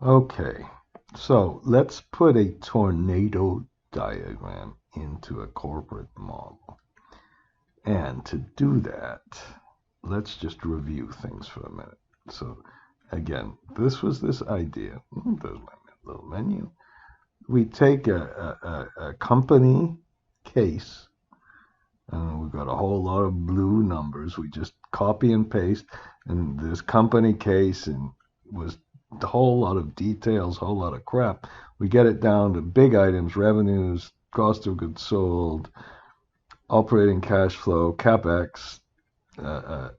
Okay, so let's put a tornado diagram into a corporate model. And to do that, let's just review things for a minute. So again, this was this idea. There's my little menu. We take a company case, and we've got a whole lot of blue numbers. We just copy and paste, and this company case and was a whole lot of details, a whole lot of crap. We get it down to big items, revenues, cost of goods sold, operating cash flow, capex, uh, uh,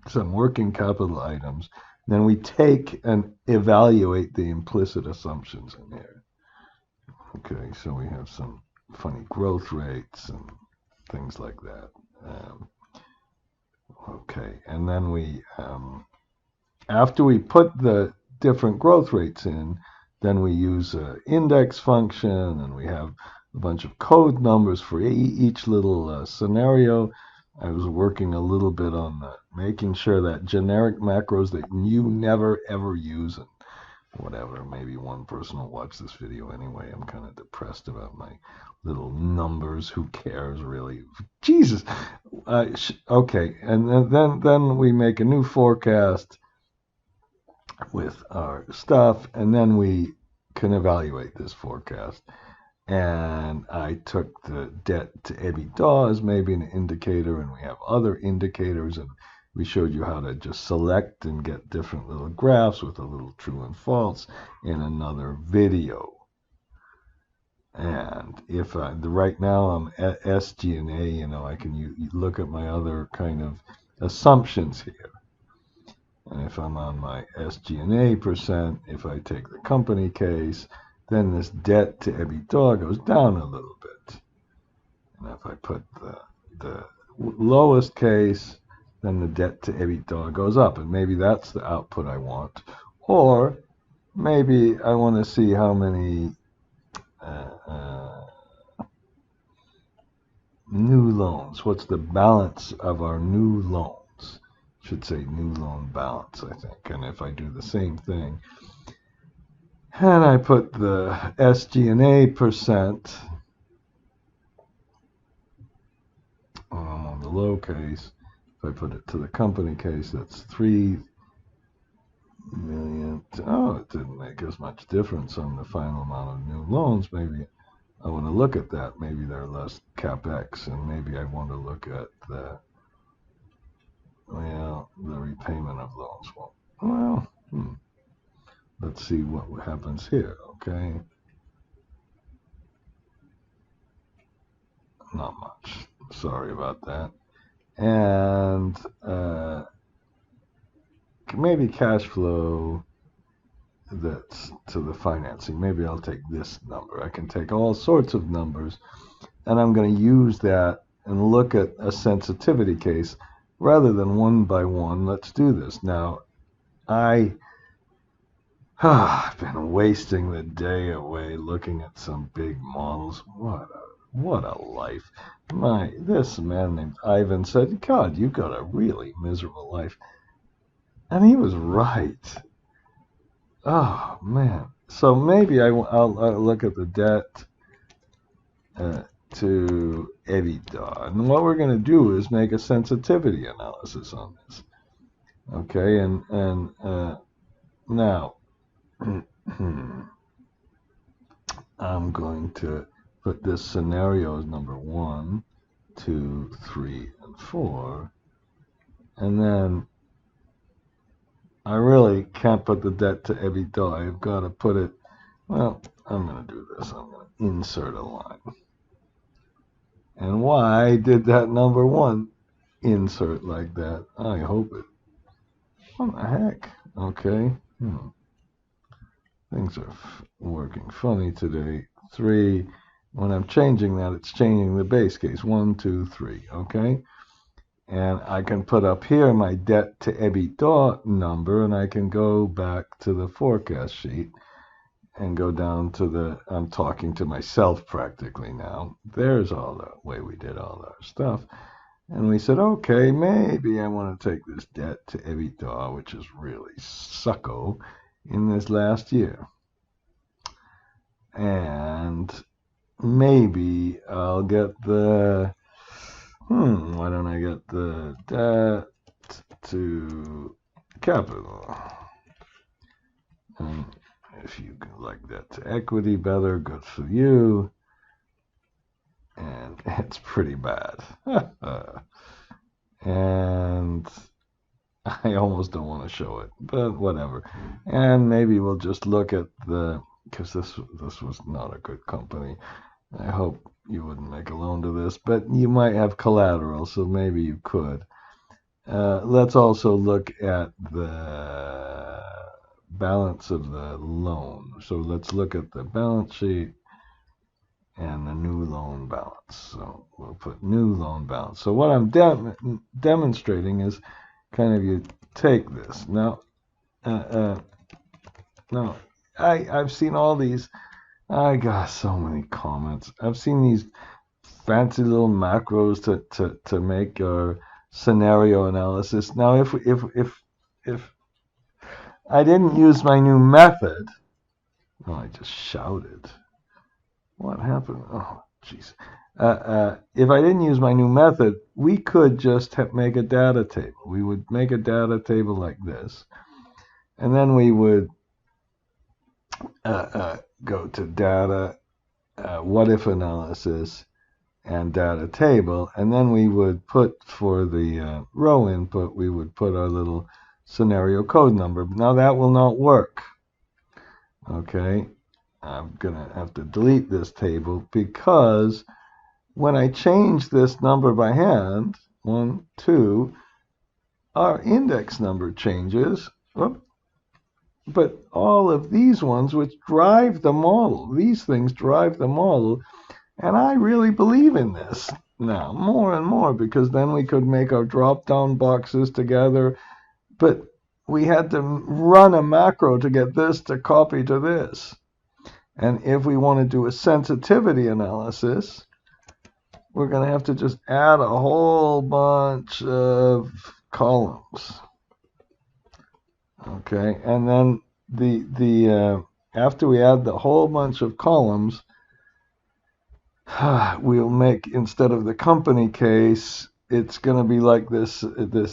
some working capital items. Then we take and evaluate the implicit assumptions in here. Okay, so we have some funny growth rates and things like that. Um, okay, and then after we put the different growth rates in, then we use an index function, and we have a bunch of code numbers for each little scenario. I was working a little bit on making sure that generic macros that you never ever use, and whatever, maybe one person will watch this video anyway. I'm kind of depressed about my little numbers. Who cares, really? Jesus. Okay, and then we make a new forecast with our stuff, and then we can evaluate this forecast. And I took the debt to EBITDA as maybe an indicator, and we have other indicators, and we showed you how to just select and get different little graphs with a little true and false in another video. And if right now I'm at SG&A, I can look at my other kind of assumptions here. And if I'm on my SG&A percent, if I take the company case, then this debt to EBITDA goes down a little bit. And if I put the lowest case, then the debt to EBITDA goes up. And maybe that's the output I want. Or maybe I want to see how many new loans. What's the balance of our new loans? Should say new loan balance, I think. And if I do the same thing, and I put the SG&A percent on the low case. If I put it to the company case, that's 3 million. Oh, it didn't make as much difference on the final amount of new loans. Maybe I want to look at that. Maybe they're less capex, and maybe I want to look at the repayment of loans. Let's see what happens here. Okay, not much. Sorry about that. And maybe cash flow that's to the financing. Maybe I'll take this number. I can take all sorts of numbers, and I'm going to use that and look at a sensitivity case rather than one by one. Let's do this. Now, I've been wasting the day away looking at some big models. What a life. This man named Ivan said, God, you got a really miserable life. And he was right. Oh, man. So maybe I'll look at the debt to EBITDA. And what we're going to do is make a sensitivity analysis on this. Okay, and now I'm going to put this scenario as number 1, 2, 3, and 4. And then I really can't put the debt to EBITDA. I've got to put it, well, I'm going to do this. I'm going to insert a line. And why did that number 1 insert like that? I hope it. What the heck? Okay. Things are working funny today. 3. When I'm changing that, it's changing the base case. 1, 2, 3. Okay. And I can put up here my debt to EBITDA number, and I can go back to the forecast sheet and go down to I'm talking to myself practically now. There's all the way we did all our stuff. And we said, okay, maybe I want to take this debt to EBITDA, which is really sucko, in this last year. And maybe I'll get the, why don't I get the debt to capital? And if you like that to equity better, good for you. And it's pretty bad. And I almost don't want to show it, but whatever. And maybe we'll just look at because this was not a good company. I hope you wouldn't make a loan to this, but you might have collateral, so maybe you could. Let's also look at the balance of the loan. So let's look at the balance sheet and the new loan balance. So we'll put new loan balance. So what I'm demonstrating is kind of you take this. Now, no, I've seen all these. I got so many comments. I've seen these fancy little macros to make our scenario analysis. Now, if I didn't use my new method, oh, I just shouted. What happened? Oh, jeez. If I didn't use my new method, we could just make a data table. We would make a data table like this, and then we would go to data, what if analysis, and data table, and then we would put for the row input, we would put our little scenario code number. Now that will not work. Okay, I'm gonna have to delete this table because when I change this number by hand, 1, 2, our index number changes. But all of these ones which drive the model, these things drive the model, and I really believe in this now more and more, because then we could make our drop-down boxes together, but we had to run a macro to get this to copy to this. And if we want to do a sensitivity analysis, we're going to have to just add a whole bunch of columns. Okay, and then the after we add the whole bunch of columns, we'll make, instead of the company case, it's going to be like this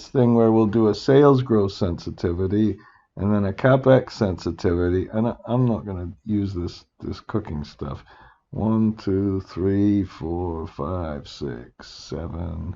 thing where we'll do a sales growth sensitivity and then a capex sensitivity. And I'm not going to use this cooking stuff. 1, 2, 3, 4, 5, 6, 7.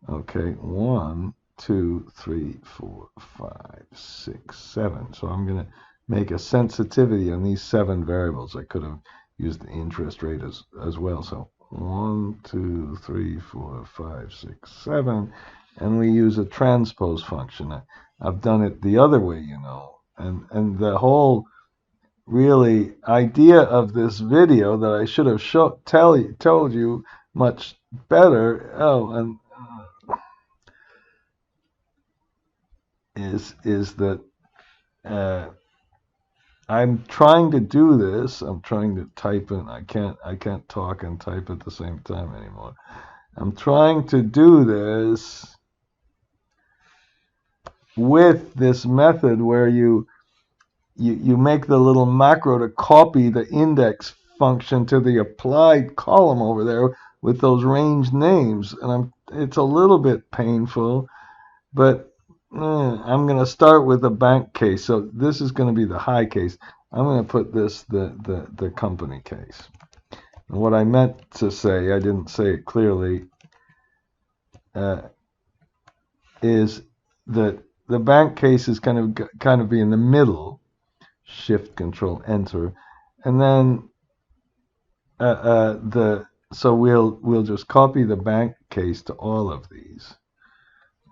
Okay, 1, 2, 3, 4, 5, 6, 7. So I'm going to make a sensitivity on these 7 variables. I could have used the interest rate as well. So 1, 2, 3, 4, 5, 6, 7. And we use a transpose function. I've done it the other way, you know. And the whole really idea of this video that I should have told you much better. Is that I'm trying to do this. I'm trying to type in. I can't talk and type at the same time anymore. I'm trying to do this with this method where you make the little macro to copy the index function to the applied column over there with those range names, and it's a little bit painful, but I'm going to start with the bank case. So this is going to be the high case. I'm going to put this the company case. And what I meant to say, I didn't say it clearly, is that the bank case is kind of be in the middle. Shift Control Enter, and then so we'll just copy the bank case to all of these.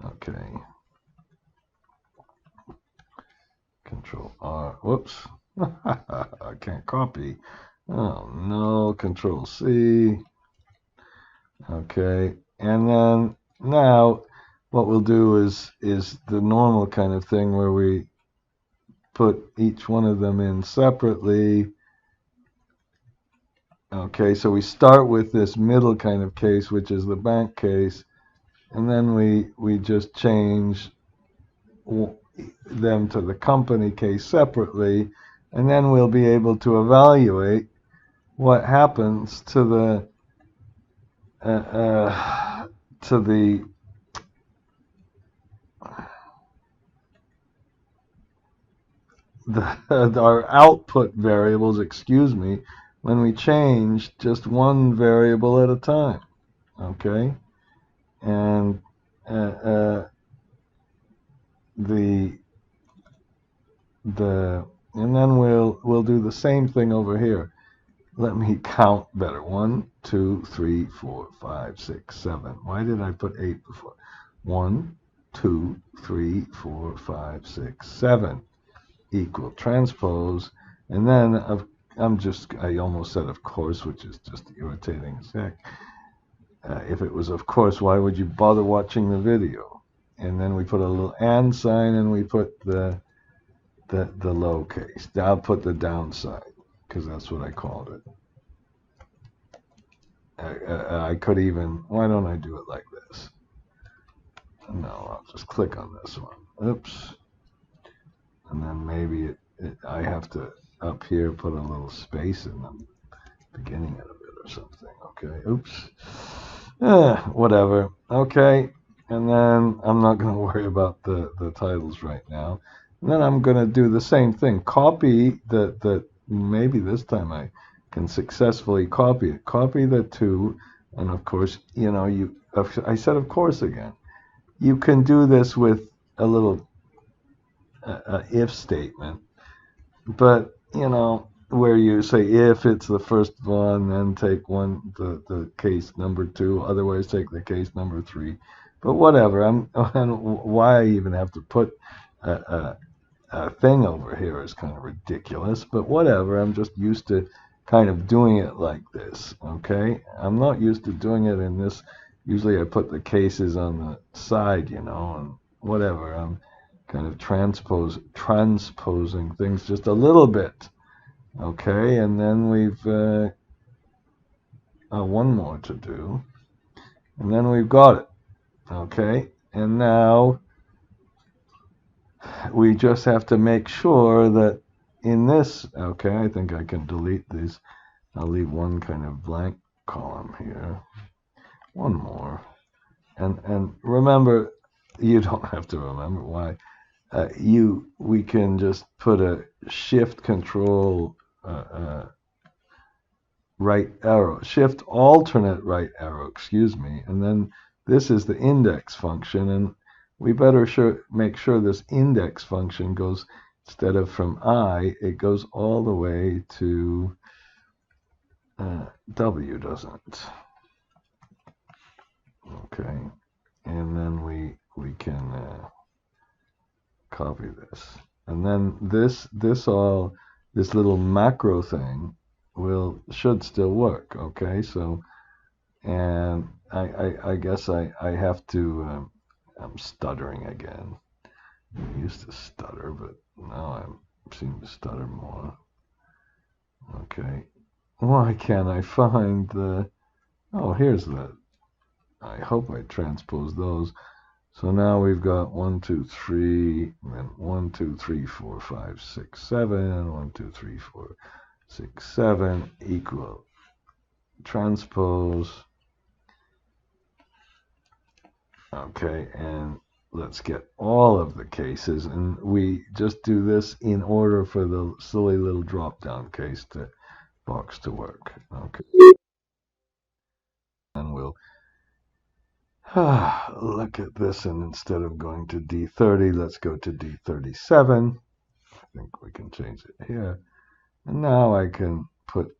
Okay. Control R. Whoops. I can't copy. Oh no. Control C. Okay. And then now what we'll do is the normal kind of thing where we put each one of them in separately. Okay, so we start with this middle kind of case, which is the bank case, and then we just change them to the company case separately, and then we'll be able to evaluate what happens to the to our output variables, excuse me, when we change just one variable at a time. Okay, and the and then we'll do the same thing over here. Let me count better. 1, 2, 3, 4, 5, 6, 7. Why did I put 8 before? 1, 2, 3, 4, 5, 6, 7 equal transpose, and then I almost said of course, which is just irritating as heck. If it was of course, why would you bother watching the video? And then we put a little and sign, and we put the low case. I'll put the downside because that's what I called it. I could even, why don't I do it like this? No, I'll just click on this one. Oops. And then maybe I have to up here put a little space in the beginning of it or something. Okay. Oops. Whatever. Okay. And then I'm not going to worry about the titles right now. And then I'm going to do the same thing. Copy maybe this time I can successfully copy it. Copy the 2, and of course, I said of course again. You can do this with a little if statement, but where you say if it's the first one, then take the case number 2, otherwise take the case number 3. But whatever. Why I even have to put a thing over here is kind of ridiculous, but whatever. I'm just used to kind of doing it like this. Okay, I'm not used to doing it in this. Usually I put the cases on the side, and whatever. I'm kind of transposing things just a little bit. Okay, and then we've one more to do, and then we've got it. Okay, and now we just have to make sure that in this, okay, I think I can delete these. I'll leave one kind of blank column here. One more. And remember, you don't have to remember why. We can just put a shift control right arrow, shift alternate right arrow, excuse me, and then this is the index function, and we better make sure this index function goes, instead of from I, it goes all the way to W, doesn't. Okay, and then we can copy this, and then this little macro thing should still work. Okay, so, and I guess I have to, I'm stuttering again. I used to stutter, but now I seem to stutter more. Okay, why can't I find here's I hope I transpose those. So now we've got 1, 2, 3, and 1, 2, 3, 4, 5, 6, 7, 1, 2, 3, 4, 6, 7 equal transpose. Okay, and let's get all of the cases, and we just do this in order for the silly little drop-down case box to work. Okay, and we'll look at this, and instead of going to D30, let's go to D37. I think we can change it here. And now I can put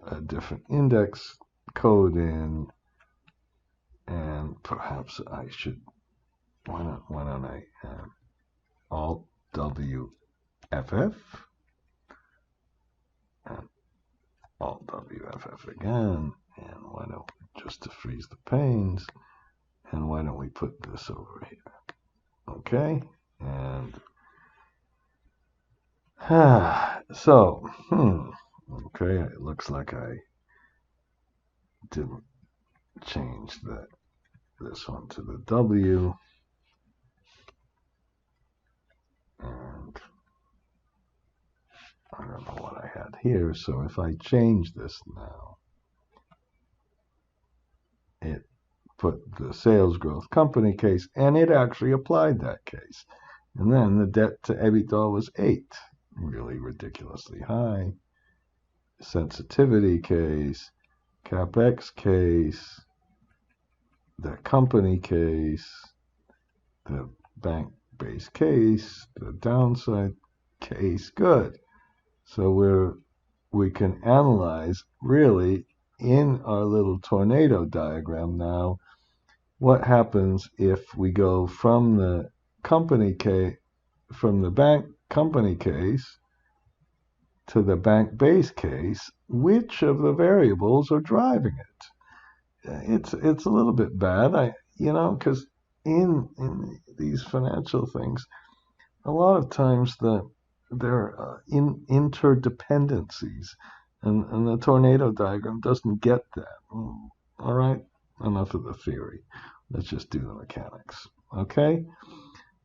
a different index code in, and perhaps I should, why don't I Alt WFF and Alt WFF again, and why don't we, just to freeze the panes, and why don't we put this over here? Okay, and so, okay, it looks like I didn't change this one to the W. And I don't know what I had here, so if I change this now, it put the sales growth company case, and it actually applied that case. And then the debt to EBITDA was 8, really ridiculously high. Sensitivity case, CapEx case, the company case, the bank base case, the downside case. Good. So we can analyze really in our little tornado diagram now what happens if we go from the bank company case to the bank base case, which of the variables are driving it? It's a little bit bad, because in these financial things, a lot of times there are interdependencies, and the tornado diagram doesn't get that. All right, enough of the theory. Let's just do the mechanics. Okay.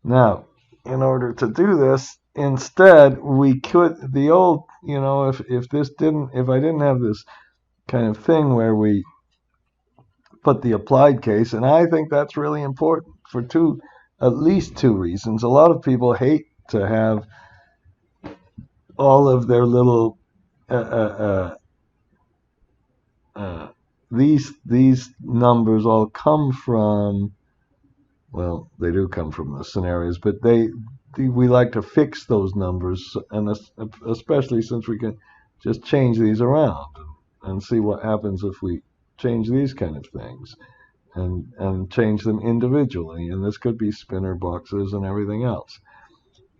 Now, in order to do this, instead we could the old, if I didn't have this kind of thing where we put the applied case, and I think that's really important for at least two reasons. A lot of people hate to have all of their little these numbers all come from, well, they do come from the scenarios, but we like to fix those numbers, and especially since we can just change these around and see what happens if we change these kind of things and change them individually. And this could be spinner boxes and everything else.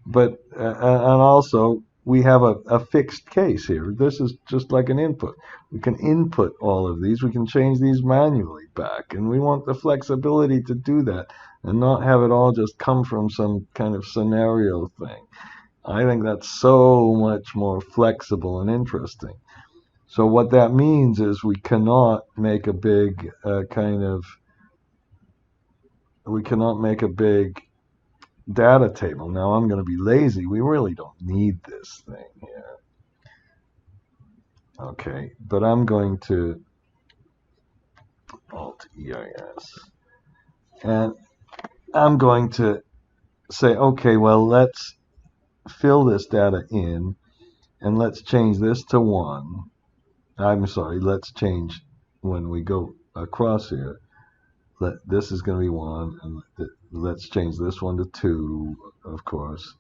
But and also we have a fixed case here. This is just like an input. We can input all of these. We can change these manually back, and we want the flexibility to do that and not have it all just come from some kind of scenario thing. I think that's so much more flexible and interesting. So what that means is we cannot make a big data table. Now I'm going to be lazy. We really don't need this thing here. Okay, but I'm going to Alt EIS, and I'm going to say, okay, well, let's fill this data in, and let's change this to 1. I'm sorry, let's change when we go across here. This is going to be 1, and let's change this one to 2, of course,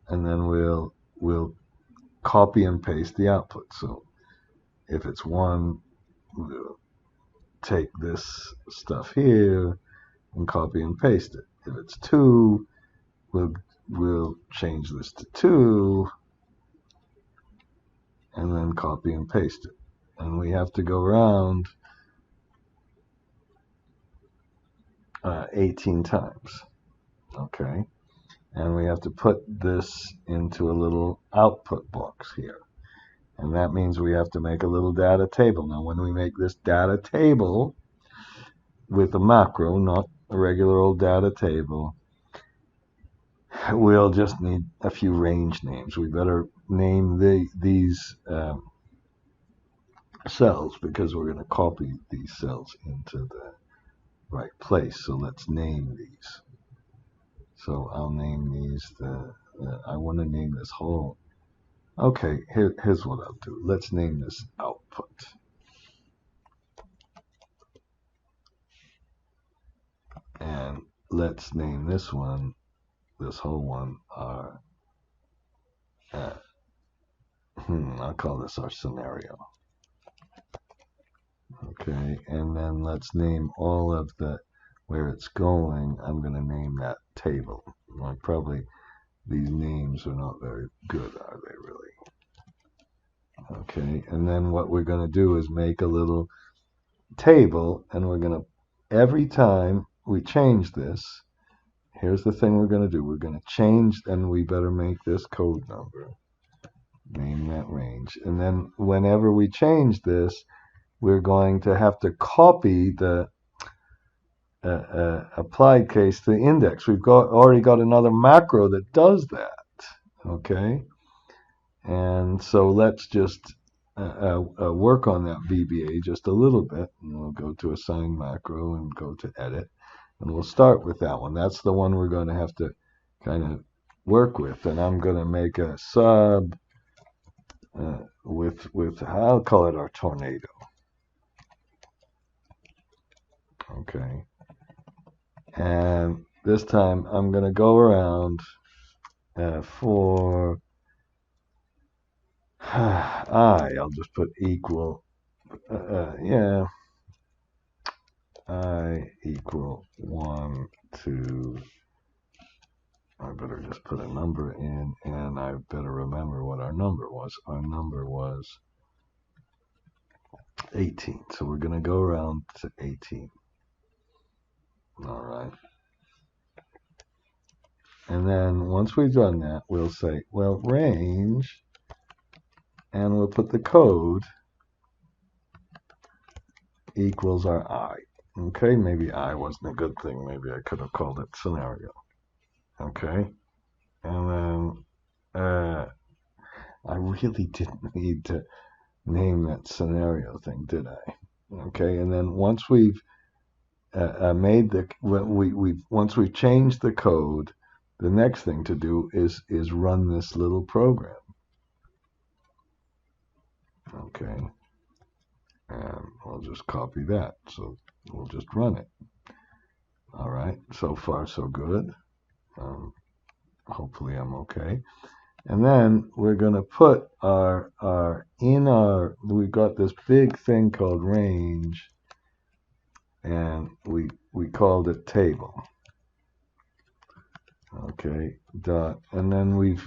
and then we'll copy and paste the output. So if it's 1, we'll take this stuff here and copy and paste it. If it's 2, we'll change this to 2 and then copy and paste it. And we have to go around 18 times. Okay. And we have to put this into a little output box here. And that means we have to make a little data table. Now, when we make this data table with a macro, not a regular old data table, we'll just need a few range names. We better name these cells, because we're going to copy these cells into the right place. So let's name these. So I'll name these I want to name this whole. Okay, here's what I'll do. Let's name this output. And let's name this whole one, I'll call this our scenario. Okay, and then let's name all of where it's going. I'm going to name that table. Well, probably these names are not very good, are they really? Okay, and then what we're going to do is make a little table, and we're going to, every time we change this, here's the thing we're going to do. We're going to change, and we better make this code number. Name that range. And then whenever we change this, we're going to have to copy the applied case to the index. We've already got another macro that does that. Okay, and so let's just work on that VBA just a little bit, and we'll go to assign macro and go to edit, and we'll start with that one. That's the one we're going to have to kind of work with, and I'm going to make a sub with I'll call it our tornado. Okay, and this time I'm going to go around for I'll just put equal. Yeah, I equal 1 to. I better just put a number in, and I better remember what our number was. Our number was 18. So we're going to go around to 18. All right. And then once we've done that, we'll say, well, range, and we'll put the code equals our I. Okay, maybe I wasn't a good thing. Maybe I could have called it scenario. Okay, and then I really didn't need to name that scenario thing, did I? Okay, and then once we've made the once we've changed the code, the next thing to do is run this little program. Okay, and we'll just copy that. So we'll just run it. All right, so far so good. Hopefully I'm okay. And then we're going to put we've got this big thing called range, and we called it table. Okay, dot, and then we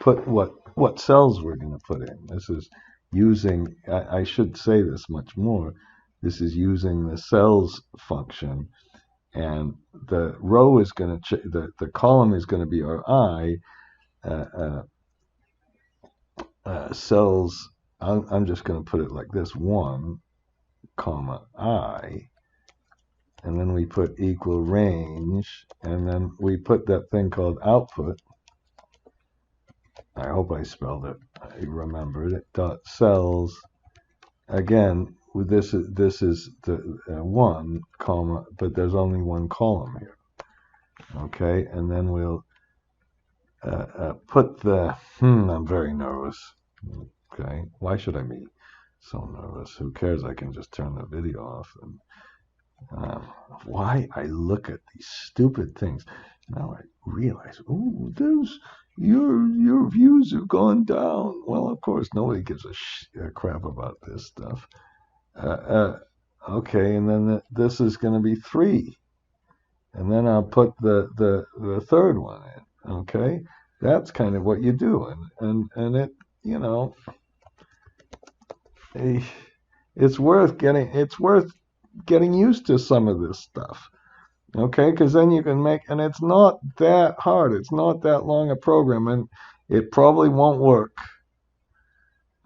put what cells we're going to put in. This is using, I should say this much more, this is using the cells function, and the row is going to, the column is going to be our I, cells, I'm just going to put it like this, 1, comma, I, and then we put equal range, and then we put that thing called output. I hope I spelled it. I remembered it. Dot cells. Again, this is the 1 comma, but there's only one column here. Okay, and then we'll put the. I'm very nervous. Okay, why should I be so nervous? Who cares? I can just turn the video off. And why I look at these stupid things now, I realize, oh, there's your views have gone down. Well, of course, nobody gives a crap about this stuff. Okay, and then this is going to be 3, and then I'll put the third one in. Okay, that's kind of what you do, and it, you know, it's worth getting used to some of this stuff. Okay, because then you can make, and it's not that hard. It's not that long a program, and it probably won't work.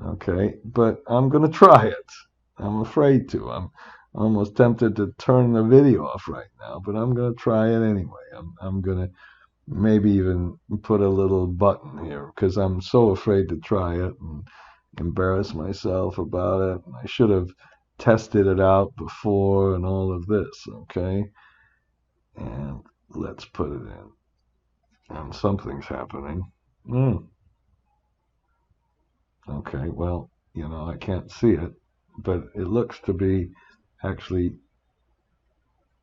Okay, but I'm going to try it. I'm afraid to. I'm almost tempted to turn the video off right now, but I'm going to try it anyway. I'm going to maybe even put a little button here because I'm so afraid to try it and embarrass myself about it. I should have tested it out before and all of this, okay? And let's put it in. And something's happening. Okay, well, I can't see it, but it looks to be actually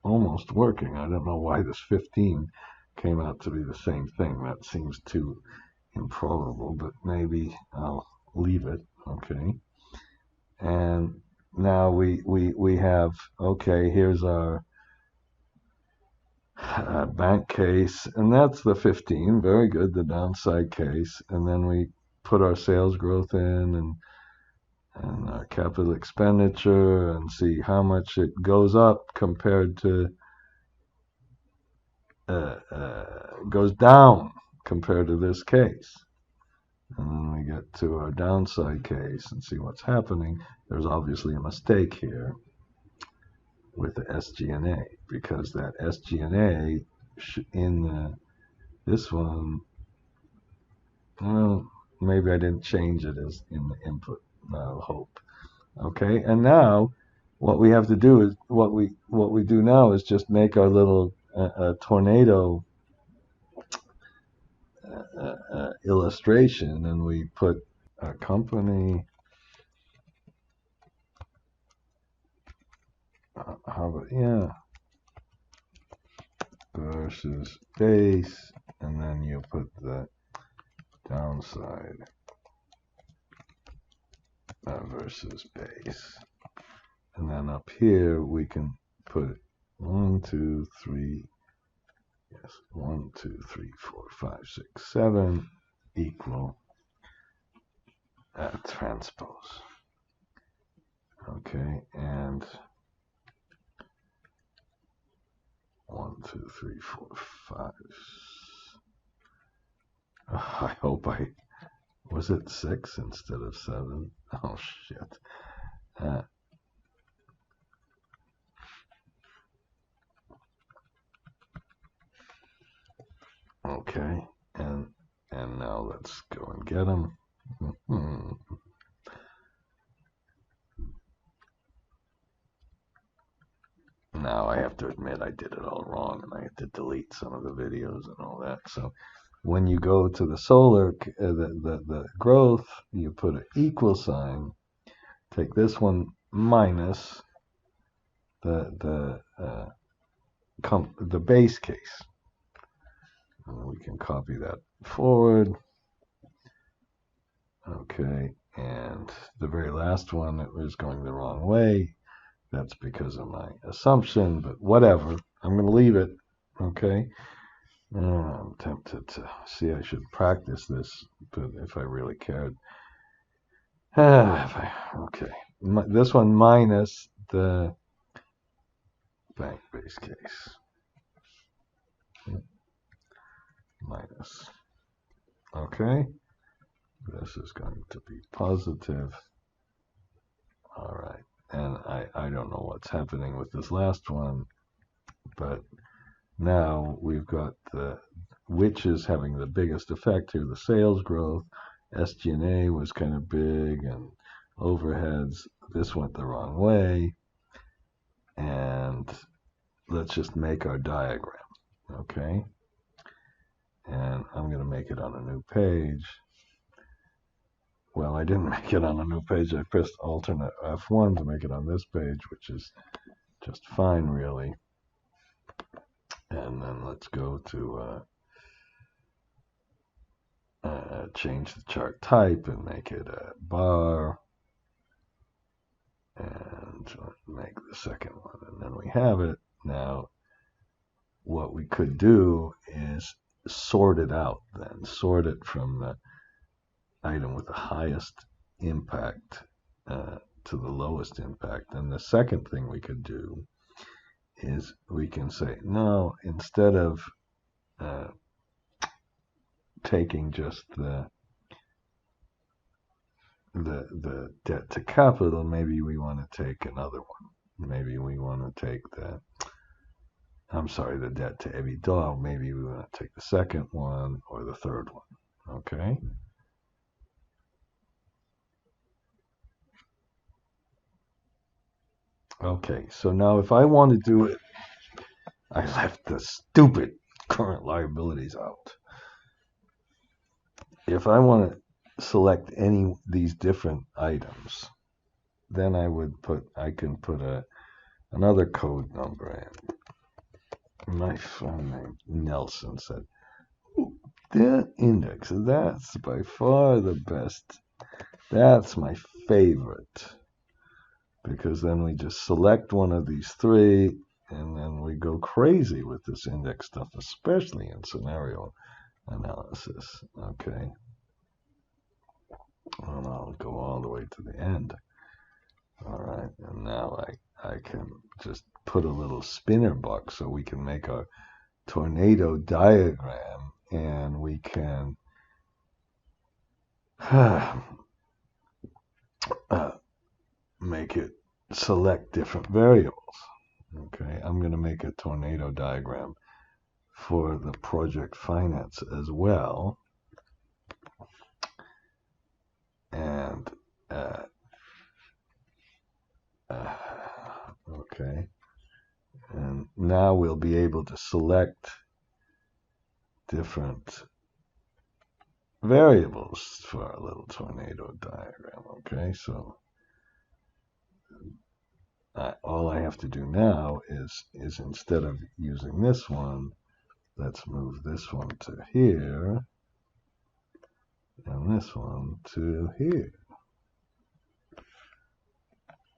almost working. I don't know why this 15 came out to be the same thing. That seems too improbable, but maybe I'll leave it. Okay. And now we have, okay, here's our bank case, and that's the 15. Very good, the downside case. And then we put our sales growth in and our capital expenditure and see how much it goes up compared to goes down compared to this case. And then we get to our downside case and see what's happening. There's obviously a mistake here with the SG&A, because that SG&A in this one Well, maybe I didn't change it as in the input. I'll hope. Okay, and now what we have to do is what we do now is just make our little tornado illustration, and we put a company. How about yeah versus base, and then you put the downside versus base, and then up here we can put 1, 2, 3. Yes, 1, 2, 3, 4, 5, 6, 7 equal transpose. Okay, and 1, 2, 3, 4, 5. I hope was it 6 instead of 7? Oh shit. Okay, and now let's go and get them. Now I have to admit I did it all wrong, and I had to delete some of the videos and all that. So when you go to the solar, the growth, you put an equal sign. Take this one minus the base case. And we can copy that forward. Okay, and the very last one, it was going the wrong way. That's because of my assumption, but whatever. I'm going to leave it. Okay. I'm tempted to see. I should practice this, but if I really cared. Okay. This one minus the bank base case. Minus. Okay. This is going to be positive. All right. And I don't know what's happening with this last one, but now we've got which is having the biggest effect here, the sales growth. SG&A was kind of big, and overheads, this went the wrong way. And let's just make our diagram, okay? And I'm going to make it on a new page. Well, I didn't make it on a new page. I pressed alternate F1 to make it on this page, which is just fine, really. And then let's go to change the chart type and make it a bar. And make the second one. And then we have it. Now, what we could do is sort it out then. Sort it from the item with the highest impact to the lowest impact. And the second thing we could do is we can say, no, instead of taking just the debt to capital, maybe we want to take another one. Maybe we want to take the debt to EBITDA. Maybe we want to take the second one or the third one. Okay. Okay, so now if I want to do it, I left the stupid current liabilities out. If I want to select any of these different items, then I can put another code number in. My friend named Nelson said, that index, that's by far the best. That's my favorite. Because then we just select one of these three, and then we go crazy with this index stuff, especially in scenario analysis. Okay. And I'll go all the way to the end. All right. And now I can just put a little spinner box so we can make a tornado diagram, and we can make it select different variables. Okay, I'm going to make a tornado diagram for the project finance as well. now we'll be able to select different variables for our little tornado diagram. Okay, so all I have to do now is instead of using this one, let's move this one to here and this one to here.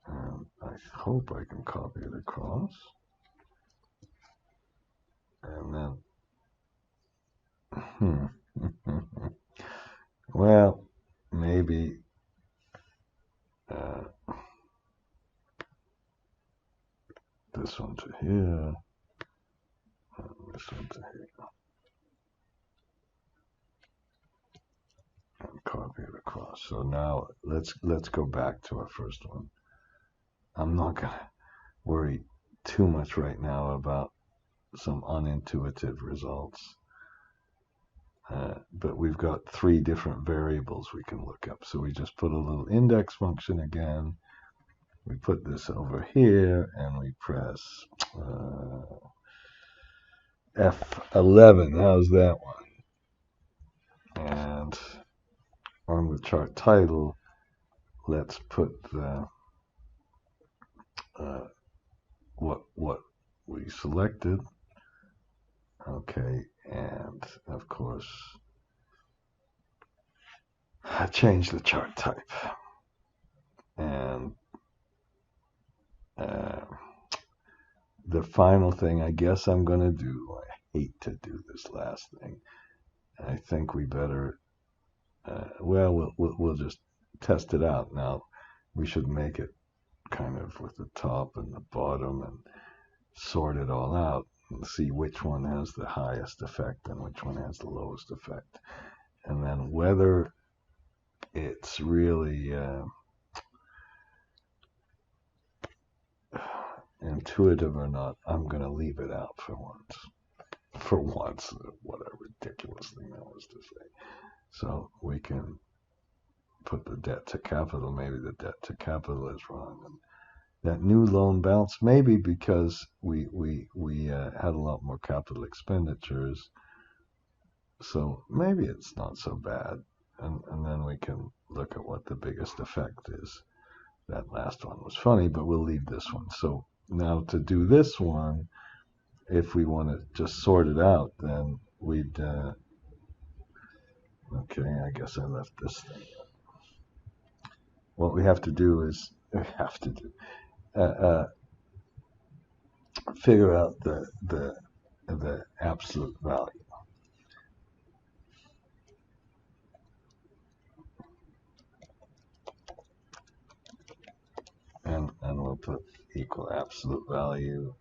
And I hope I can copy it across. And then, well, maybe this one to here, and this one to here, and copy it across. So now let's go back to our first one. I'm not gonna worry too much right now about some unintuitive results. But we've got 3 different variables we can look up. So we just put a little index function again. We put this over here and we press F11. How's that one? And on the chart title, let's put the what we selected. Okay, and of course, I changed the chart type. And the final thing I guess I'm going to do, I hate to do this last thing. I think we better, well, we'll just test it out. Now, we should make it kind of with the top and the bottom and sort it all out and see which one has the highest effect and which one has the lowest effect. And then whether it's really intuitive or not, I'm going to leave it out for once. For once, what a ridiculous thing that was to say. So we can put the debt to capital. Maybe the debt to capital is wrong. And that new loan balance, maybe because we had a lot more capital expenditures. So maybe it's not so bad. And then we can look at what the biggest effect is. That last one was funny, but we'll leave this one. So now to do this one, if we want to just sort it out, then we'd, okay, I guess I left this thing. What we have to do is, figure out the absolute value. And we'll put equal absolute value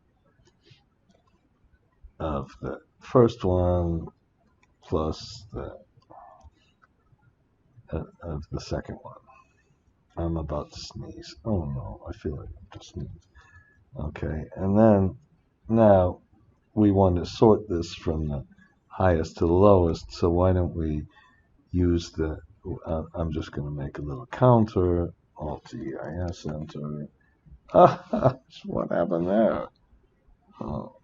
of the first one plus the of the second one. I'm about to sneeze. Oh no, I feel like I'm just sneezing. Okay, and then now we want to sort this from the highest to the lowest, so why don't we use the, I'm just going to make a little counter, Alt-EIS, enter. What happened there? Oh.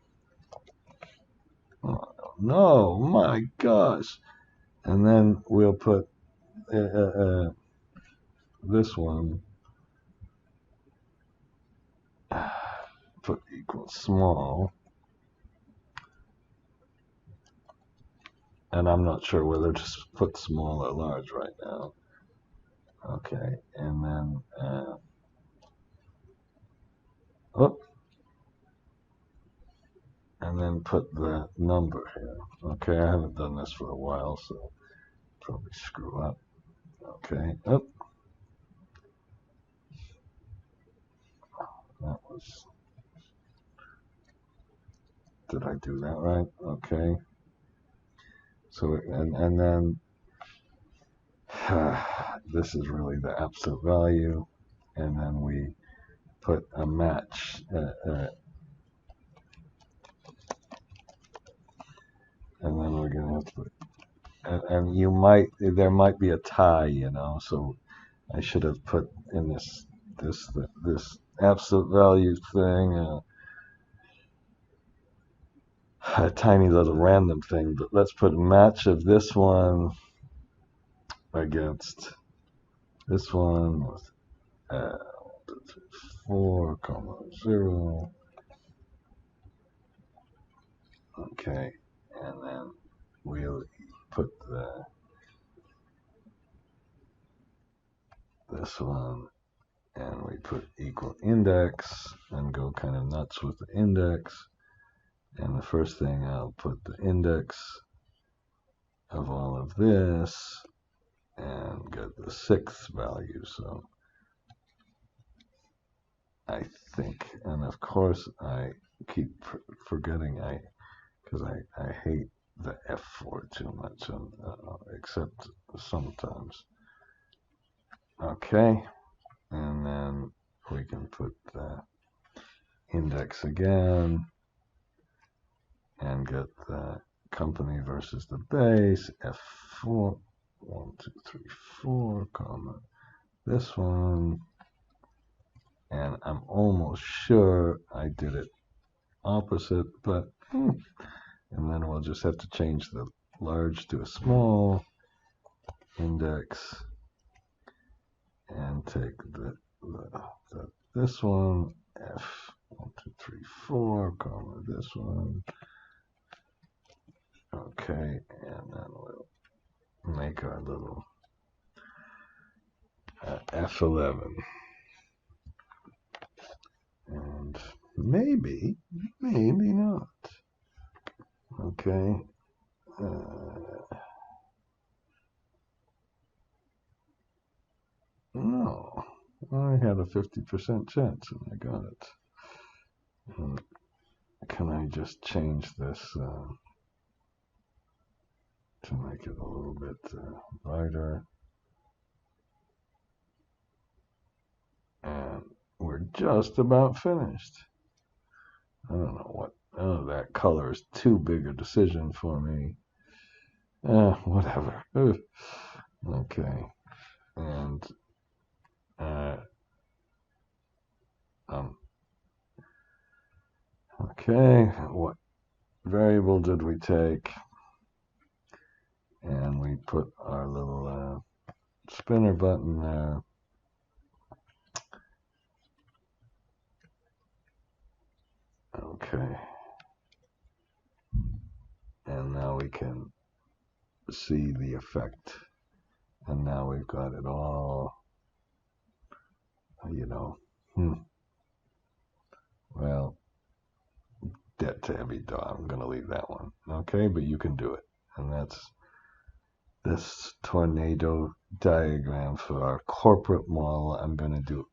Oh, no, my gosh. And then we'll put this one, put equals small. And I'm not sure whether to put small or large right now. Okay, and then, and then put the number here. Okay, I haven't done this for a while, so probably screw up. Okay, that was, did I do that right? Okay. So, and then this is really the absolute value, and then we put a match, and then we're gonna have to put, and you might, there might be a tie, you know, so I should have put in this absolute value thing, a tiny little random thing, but let's put a match of this one against this one with 4, 0. Okay, and then we'll put this one, and we put equal index and go kind of nuts with the index. And the first thing, I'll put the index of all of this and get the 6th value. So I think, and of course I keep forgetting, because I hate the F4 too much, except sometimes. Okay, and then we can put the index again and get the company versus the base, F4, 1, 2, 3, 4, comma, this one, and I'm almost sure I did it opposite, but, and then we'll just have to change the large to a small index and take this one, F, 1, 2, 3, 4, comma, this one, okay, and then we'll make our little F11. And maybe not. Okay. No, I had a 50% chance and I got it. And can I just change this to make it a little bit brighter? And we're just about finished. I don't know what. Oh, that color is too big a decision for me. Whatever. Okay. And okay, what variable did we take? And we put our little spinner button there. Okay. And now we can see the effect. And now we've got it all, Well, debt to EBITDA. I'm going to leave that one. Okay, but you can do it. And that's this tornado diagram for our corporate model. I'm going to do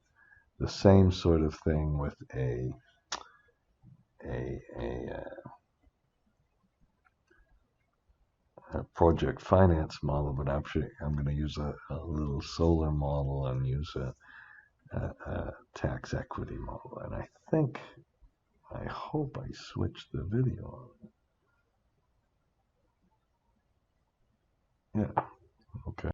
the same sort of thing with a project finance model, but actually I'm going to use a little solar model and use a tax equity model. And I hope I switched the video on. Yeah, okay.